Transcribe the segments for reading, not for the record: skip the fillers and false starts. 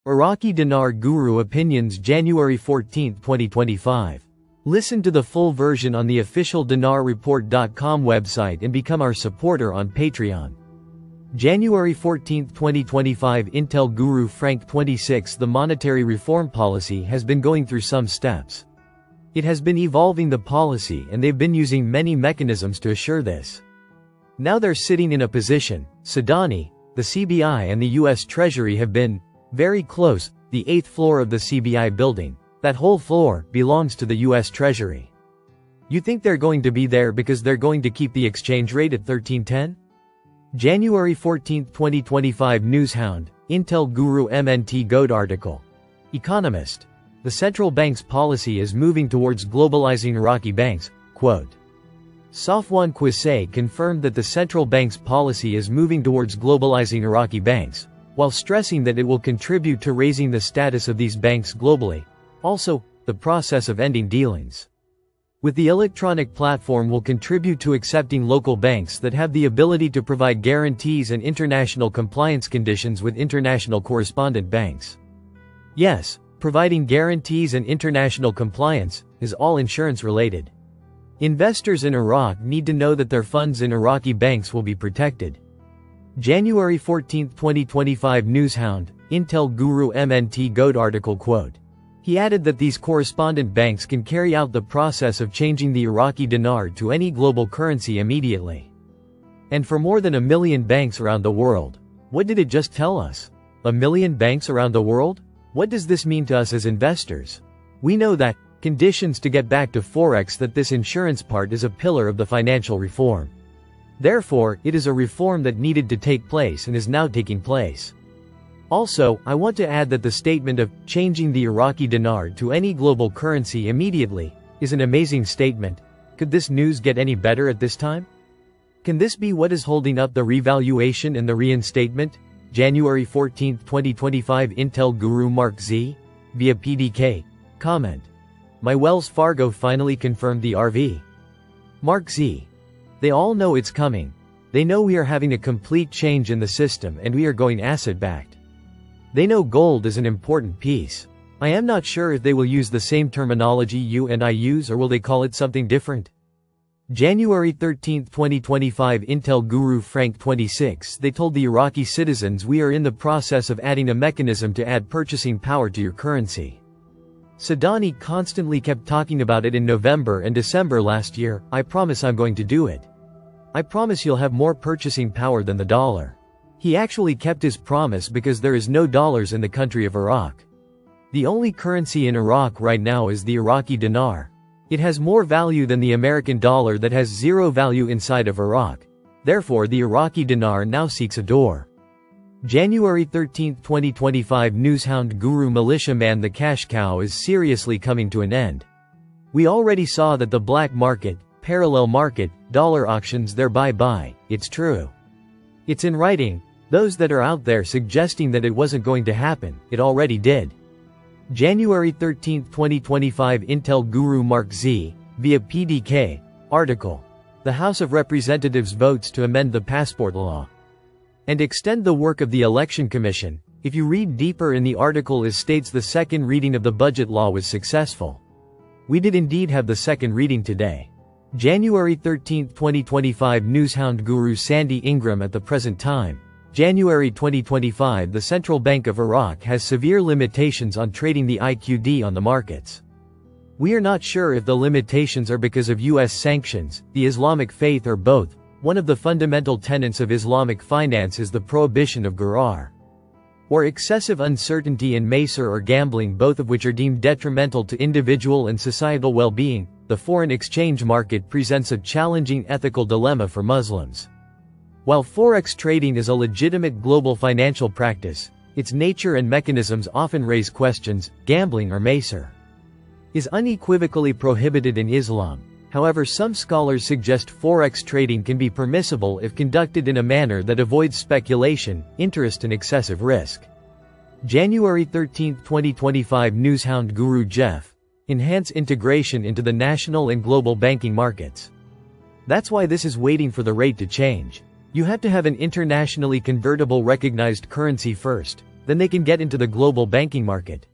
Iraqi Dinar Guru Opinions January 14, 2025. Listen to the full version on the official dinarreport.com website and become our supporter on Patreon. January 14, 2025 Intel Guru Frank 26. The monetary reform policy has been going through some steps. It has been evolving the policy and they've been using many mechanisms to assure this. Now they're sitting in a position, Sadani, the CBI and the US Treasury have been very close. The 8th floor of the CBI building, that whole floor, belongs to the US Treasury. You think they're going to be there because they're going to keep the exchange rate at 1310? January 14, 2025 Newshound, Intel Guru MNT Goat article. Economist. The central bank's policy is moving towards globalizing Iraqi banks, quote. Safwan Qureshi confirmed that the central bank's policy is moving towards globalizing Iraqi banks, while stressing that it will contribute to raising the status of these banks globally. Also, the process of ending dealings with the electronic platform will contribute to accepting local banks that have the ability to provide guarantees and international compliance conditions with international correspondent banks. Yes, providing guarantees and international compliance is all insurance related. Investors in Iraq need to know that their funds in Iraqi banks will be protected. January 14, 2025 Newshound, Intel Guru MNT Goat article quote. He added that these correspondent banks can carry out the process of changing the Iraqi dinar to any global currency immediately. And for more than 1 million banks around the world. What did it just tell us? 1 million banks around the world? What does this mean to us as investors? We know that, conditions to get back to Forex, that this insurance part is a pillar of the financial reform. Therefore, it is a reform that needed to take place and is now taking place. Also, I want to add that the statement of changing the Iraqi dinar to any global currency immediately is an amazing statement. Could this news get any better at this time? Can this be what is holding up the revaluation and the reinstatement? January 14, 2025 Intel Guru Mark Z. Via PDK. Comment. My Wells Fargo finally confirmed the RV. Mark Z. They all know it's coming. They know we are having a complete change in the system and we are going asset-backed. They know gold is an important piece. I am not sure if they will use the same terminology you and I use or will they call it something different. January 13, 2025 Intel Guru Frank 26. They told the Iraqi citizens we are in the process of adding a mechanism to add purchasing power to your currency. Sadani constantly kept talking about it in November and December last year. I promise I'm going to do it. I promise you'll have more purchasing power than the dollar. He actually kept his promise because there is no dollars in the country of Iraq. The only currency in Iraq right now is the Iraqi dinar. It has more value than the American dollar that has zero value inside of Iraq. Therefore the Iraqi dinar now seeks a door. January 13, 2025 Newshound Guru Militiaman. The cash cow is seriously coming to an end. We already saw that the black market, parallel market, dollar auctions there bye-bye, it's true. It's in writing. Those that are out there suggesting that it wasn't going to happen, it already did. January 13, 2025 Intel Guru Mark Z. Via PDK. Article. The House of Representatives votes to amend the passport law and extend the work of the Election Commission. If you read deeper in the article, it states the second reading of the budget law was successful. We did indeed have the second reading today. January 13, 2025 Newshound Guru Sandy Ingram. At the present time, January 2025, the Central Bank of Iraq has severe limitations on trading the IQD on the markets. We are not sure if the limitations are because of US sanctions, the Islamic faith, or both. One of the fundamental tenets of Islamic finance is the prohibition of gharar, or excessive uncertainty, and maisir, or gambling, both of which are deemed detrimental to individual and societal well-being. The foreign exchange market presents a challenging ethical dilemma for Muslims. While Forex trading is a legitimate global financial practice, its nature and mechanisms often raise questions. Gambling, or maisir, is unequivocally prohibited in Islam. However, some scholars suggest Forex trading can be permissible if conducted in a manner that avoids speculation, interest, and excessive risk. January 13, 2025 Newshound Guru Jeff. Enhance integration into the national and global banking markets. That's why this is waiting for the rate to change. You have to have an internationally convertible recognized currency first. then they can get into the global banking market.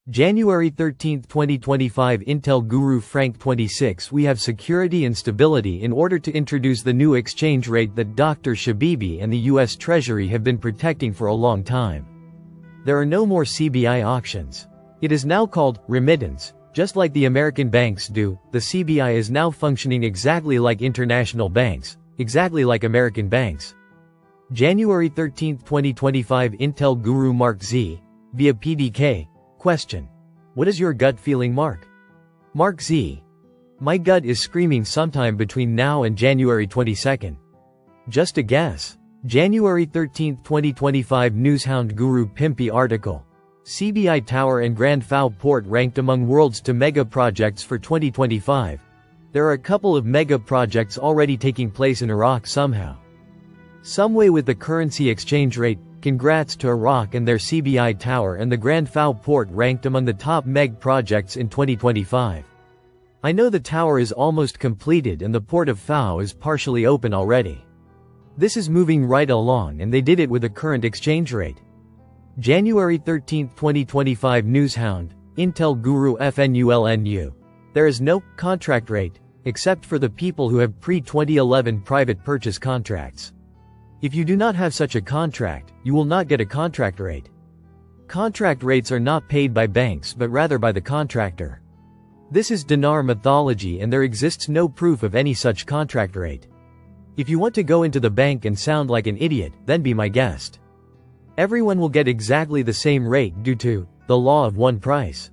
January 13, 2025 Intel Guru Frank 26 We have security and stability in order to introduce the new exchange rate that Dr. Shabibi and the US Treasury have been protecting for a long time. There are no more CBI auctions. It is now called remittance. Just like the American banks do, the CBI is now functioning exactly like international banks, exactly like American banks. January 13, 2025 Intel Guru Mark Z. Via PDK. Question. What is your gut feeling, Mark? Mark Z. My gut is screaming sometime between now and January 22nd. Just a guess. January 13, 2025 Newshound Guru Pimpy article. CBI Tower and Grand Fao Port ranked among world's top mega projects for 2025. There are a couple of mega projects already taking place in Iraq somehow. Some way with the currency exchange rate. Congrats to Iraq and their CBI Tower and the Grand Fao Port ranked among the top MEG projects in 2025. I know the tower is almost completed and the port of Fao is partially open already. This is moving right along and they did it with the current exchange rate. January 13, 2025 Newshound, Intel Guru FNULNU. There is no contract rate, except for the people who have pre-2011 private purchase contracts. If you do not have such a contract, you will not get a contract rate. Contract rates are not paid by banks but rather by the contractor. This is dinar mythology and there exists no proof of any such contract rate. If you want to go into the bank and sound like an idiot, then be my guest. Everyone will get exactly the same rate due to the law of one price.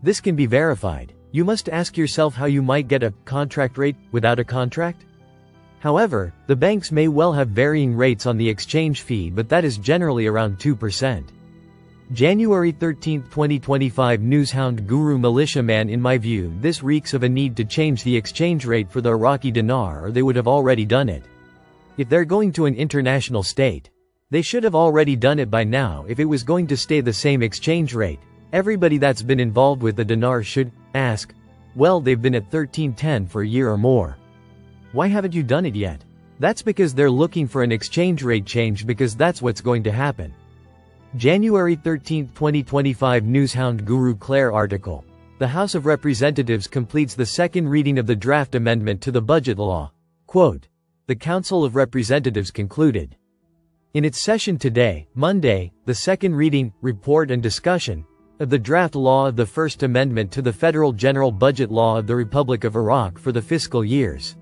This can be verified. You must ask yourself how you might get a contract rate without a contract? However, the banks may well have varying rates on the exchange fee but that is generally around 2%. January 13, 2025 Newshound Guru Militiaman In my view this reeks of a need to change the exchange rate for the Iraqi dinar or they would have already done it. If they're going to an international state, they should have already done it by now if it was going to stay the same exchange rate. Everybody that's been involved with the dinar should ask, well they've been at 1310 for a year or more. Why haven't you done it yet? That's because they're looking for an exchange rate change because that's what's going to happen. January 13, 2025 Newshound Guru Claire article. The House of Representatives completes the second reading of the draft amendment to the budget law. Quote, the Council of Representatives concluded. In its session today, Monday, the second reading, report and discussion of the draft law of the First Amendment to the Federal General Budget Law of the Republic of Iraq for the fiscal years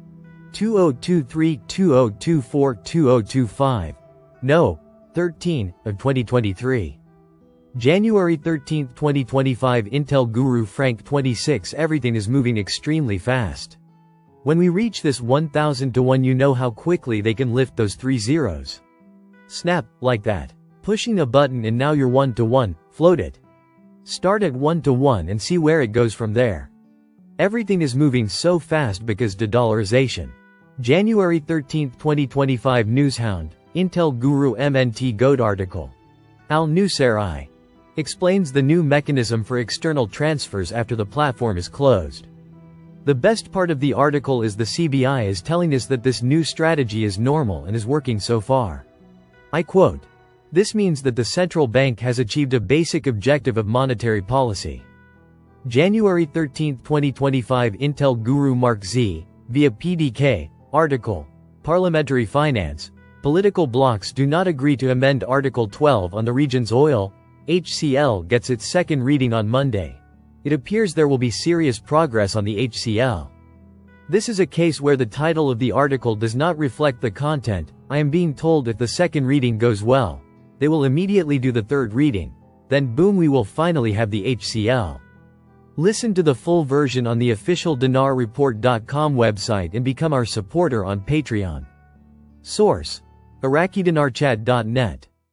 2023, 2024, 2025. No. 13 of 2023. January 13, 2025 Intel Guru Frank 26 Everything is moving extremely fast. When we reach this 1000 to 1 you know how quickly they can lift those 3 zeros. Snap, like that. Pushing a button and now you're 1 to 1, float it. Start at 1 to 1 and see where it goes from there. Everything is moving so fast because de-dollarization. January 13, 2025 Newshound, Intel Guru MNT Goat article. Al-Nusayri explains the new mechanism for external transfers after the platform is closed. The best part of the article is the CBI is telling us that this new strategy is normal and is working so far. I quote, this means that the central bank has achieved a basic objective of monetary policy. January 13, 2025 Intel Guru Mark Z. Via PDK, article. Parliamentary Finance. Political blocs do not agree to amend Article 12 on the region's oil. HCL gets its second reading on Monday. It appears there will be serious progress on the HCL. This is a case where the title of the article does not reflect the content. I am being told if the second reading goes well, they will immediately do the third reading. Then boom, we will finally have the HCL. Listen to the full version on the official dinarreport.com website and become our supporter on Patreon. Source: IraqiDinarChat.net